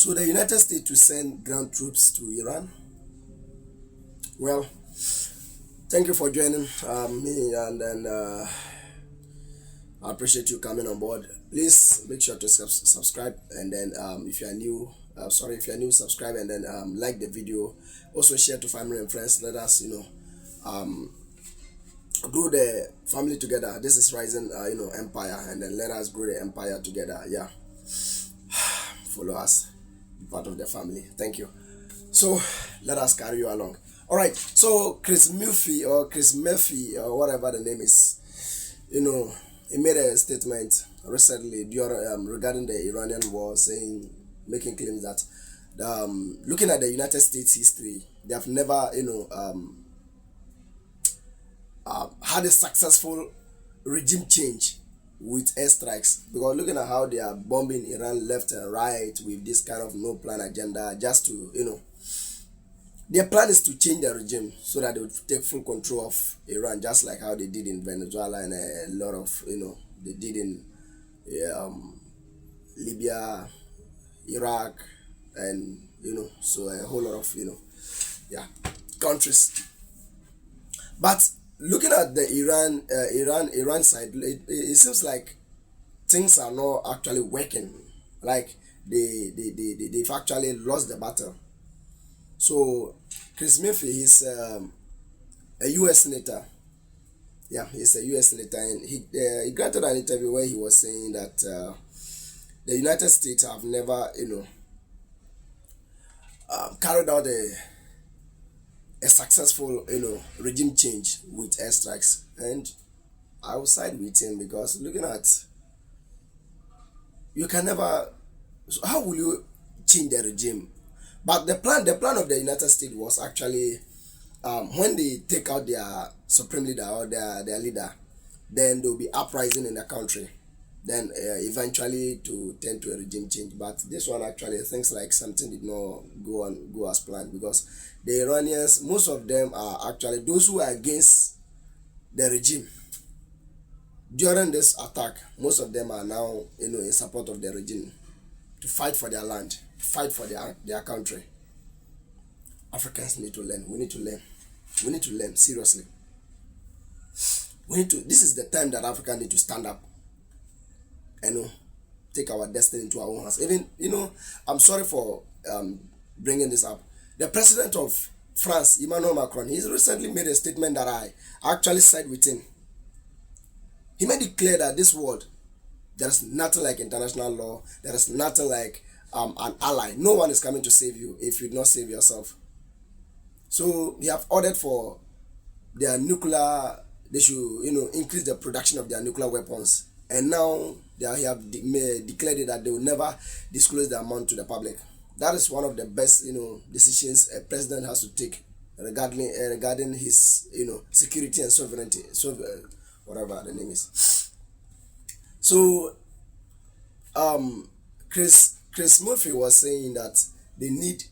So the United States to send ground troops to Iran. Well, thank you for joining me, and then I appreciate you coming on board. Please make sure to subscribe, and then if you are new, subscribe, and then like the video. Also share to family and friends. Let us grow the family together. This is Rising Empire, and then let us grow the empire together. Yeah, follow us, be part of the family. Thank you. So let us carry you along. All right. So Chris Murphy or whatever the name is, he made a statement recently regarding the Iranian war, making claims that looking at the United States history, they have never had a successful regime change with airstrikes, because looking at how they are bombing Iran left and right with this kind of no plan agenda, just to their plan is to change the regime so that they would take full control of Iran, just like how they did in Venezuela and a lot of they did in Libya, Iraq, and so a whole lot of countries. But looking at the Iran side, it seems like things are not actually working. Like they've actually lost the battle. So Chris Murphy is a U.S. senator. Yeah, he's a U.S. senator, and he granted an interview where he was saying that the United States have never carried out a successful regime change with airstrikes, and I will side with him, because looking at, you can never, so how will you change the regime? But the plan of the United States was actually when they take out their supreme leader or their leader, then there will be uprising in the country, then eventually to tend to a regime change. But this one actually, things like something did not go as planned, because the Iranians, most of them are actually those who are against the regime. During this attack, most of them are now in support of the regime, to fight for their land, fight for their country. Africans need to learn. We need to learn. We need to learn, seriously. This is the time that Africa need to stand up and take our destiny into our own hands. Even, I'm sorry for bringing this up. The president of France, Emmanuel Macron, he's recently made a statement that I actually side with him. He made it clear that this world, there is nothing like international law. There is nothing like an ally. No one is coming to save you if you do not save yourself. So he have ordered for their nuclear, they should increase the production of their nuclear weapons. And now they have declared that they will never disclose the amount to the public. That is one of the best decisions a president has to take regarding his security and sovereignty, whatever the name is. So Chris Murphy was saying that they need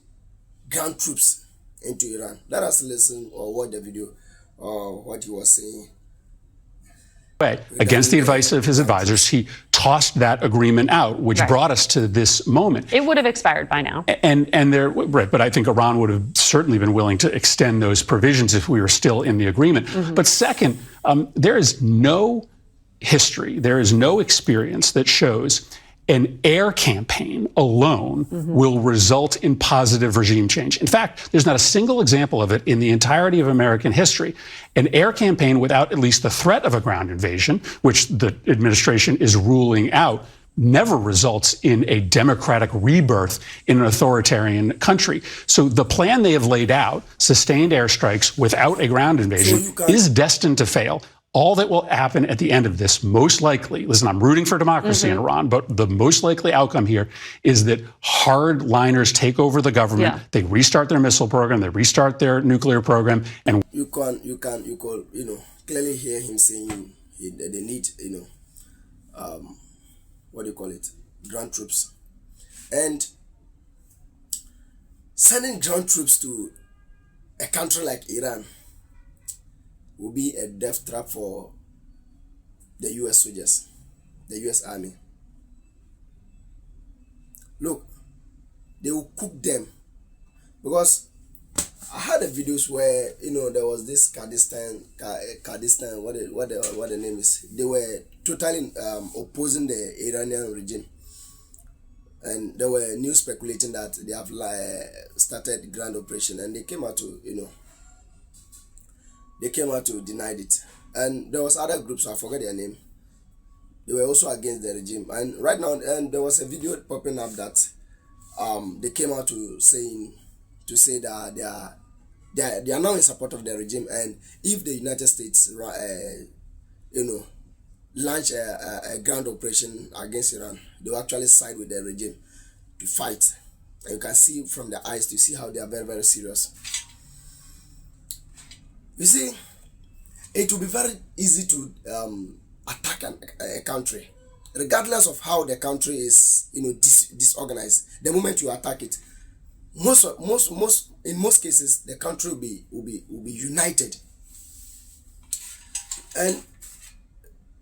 ground troops into Iran. Let us listen or watch the video or what he was saying. Against the advice of his advisors, he tossed that agreement out, which brought us to this moment. It would have expired by now. But I think Iran would have certainly been willing to extend those provisions if we were still in the agreement. But second, there is no history, there is no experience that shows an air campaign alone will result in positive regime change. In fact, there's not a single example of it in the entirety of American history. An air campaign without at least the threat of a ground invasion, which the administration is ruling out, never results in a democratic rebirth in an authoritarian country. So the plan they have laid out, sustained airstrikes without a ground invasion, is destined to fail. All that will happen at the end of this, most likely, listen, I'm rooting for democracy in Iran, but the most likely outcome here is that hardliners take over the government, they restart their missile program, they restart their nuclear program, and you can clearly hear him saying they need ground troops, and sending ground troops to a country like Iran will be a death trap for the U.S. soldiers, the U.S. Army. Look, they will cook them. Because I had the videos where, you know, there was this Kurdistan, what the name is. They were totally opposing the Iranian regime, and there were news speculating that they have started grand operation, and they came out to, you know, deny it. And there was other groups, I forget their name. They were also against the regime, and right now, and there was a video popping up that they came out to say that they are now in support of the regime, and if the United States you know, launch a ground operation against Iran, they will actually side with the regime to fight. And you can see from their eyes to see how they are very, very serious. You see, it will be very easy to attack a country, regardless of how the country is, you know, disorganized. The moment you attack it, in most cases, the country will be united. And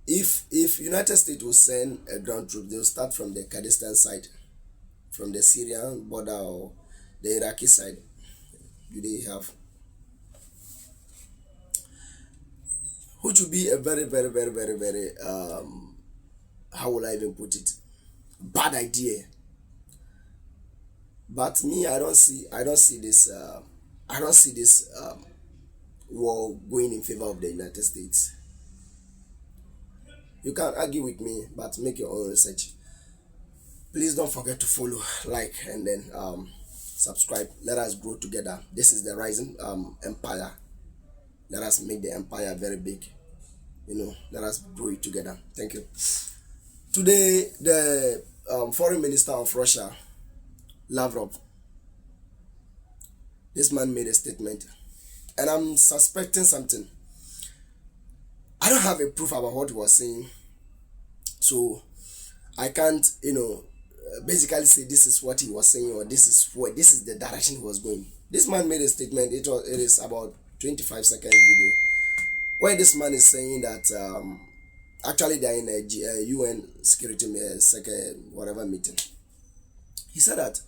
if United States will send a ground troop, they'll start from the Kurdistan side, from the Syrian border or the Iraqi side. Do they have? Which would be a very, very, very, very, very how will I even put it? Bad idea. But me, I don't see this war going in favor of the United States. You can argue with me, but make your own research. Please don't forget to follow, like, and then subscribe. Let us grow together. This is the rising empire. Let us make the empire very big. You know, let us grow it together. Thank you. Today, the foreign minister of Russia, Lavrov, this man made a statement, and I'm suspecting something. I don't have a proof about what he was saying, so I can't, you know, basically say this is what he was saying or this is the direction he was going. This man made a statement. It is about 25-second video where this man is saying that actually they're in a UN security whatever meeting. He said that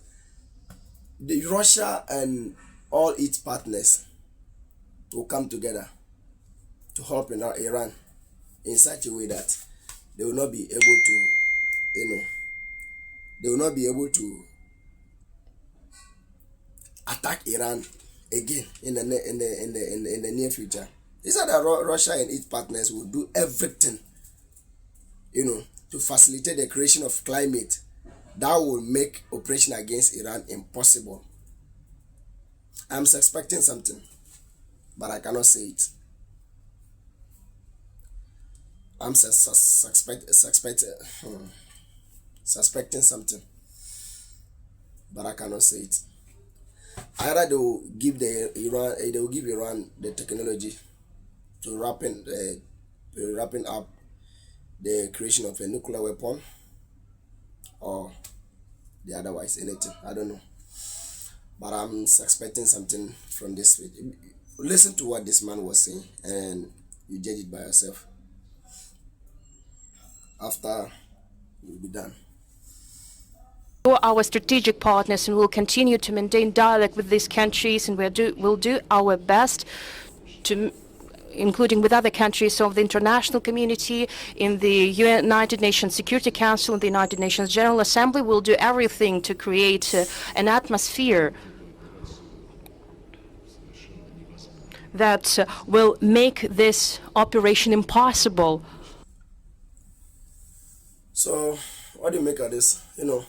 Russia and all its partners will come together to help Iran in such a way that they will not be able to, you know, they will not be able to attack Iran again in the near future. He said that Russia and its partners will do everything, you know, to facilitate the creation of climate that will make operation against Iran impossible. I'm suspecting something, but I cannot say it. I'm suspecting something, but I cannot say it. Either they will give Iran the technology to wrapping up the creation of a nuclear weapon, or the otherwise anything. I don't know, but I'm suspecting something from this video. Listen to what this man was saying, and you judge it by yourself. After we'll be done. Our strategic partners, and will continue to maintain dialogue with these countries, and we'll do our best to, including with other countries of the international community, in the United Nations Security Council and the United Nations General Assembly. We'll do everything to create an atmosphere that will make this operation impossible. So, what do you make of this? You know,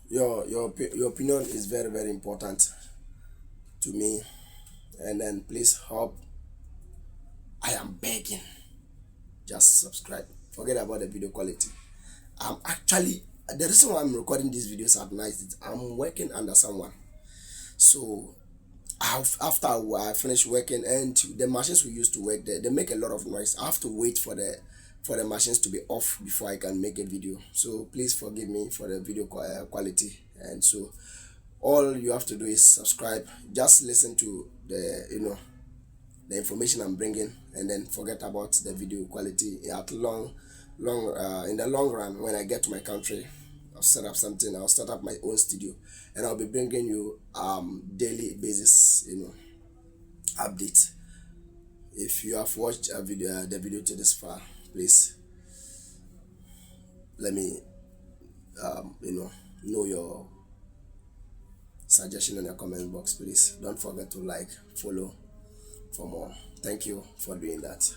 your opinion is very, very important to me. And then please help. I am begging. Just subscribe. Forget about the video quality. I'm actually, the reason why I'm recording these videos at night is I'm working under someone. So after I finish working, and the machines we use to work there, they make a lot of noise. I have to wait for the machines to be off before I can make a video. So please forgive me for the video quality. And so all you have to do is subscribe. Just listen to the the information I'm bringing, and then forget about the video quality. In the long run, when I get to my country, I'll set up something. I'll start up my own studio, and I'll be bringing you daily basis, update. If you have watched the video to this far, please let me know your suggestion in the comment box. Please don't forget to like, follow for more. Thank you for doing that.